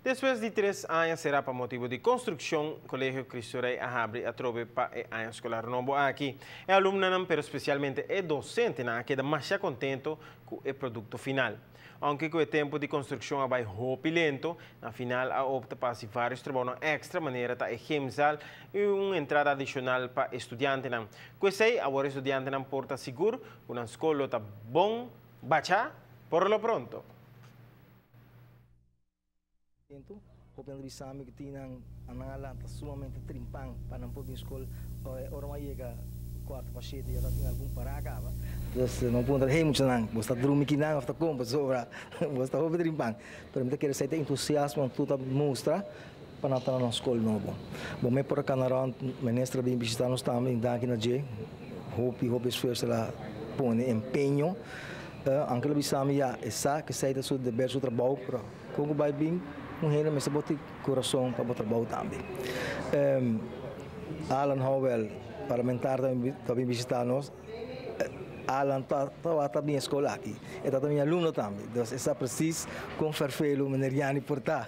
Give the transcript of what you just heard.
Depois de 3 anos será para motivo de construção, o Colégio Cristo Rei abre a trove para o ano escolar novo aqui. É alumno, pero especialmente é docente, queda mais contento com o produto final. Aunque com o tempo de construção vai rápido e lento, na final a opta para se vários trabalhos extra maneira para ejemsal e uma entrada adicional para estudante. Com isso, agora estudante não porta seguro, uma escola está bom, baixar, por lo pronto. Hoping bisami que tinang ang nangalan sumamente trimpang para não poder escola orang aí que quarto pasete já tinha algum paraca ba dus não pode ter muito nang basta dormir que nang after com sobra basta hoping trimpang pero me quer sair entusiasmo tudo mostra para não estar na escola novo bom me por canaran ministra bem visitar nós também daqui na J hope esforço lá põe empenho anche bisami já essa que sai da sua de berço trabalho para como vai bem mulher mas bote coração para botar trabalho também. Alan Howell parlamentar também visitar nós. Alan está bem escola aqui. E também aluno também. Então essa precisa com farfelo maneriani portar.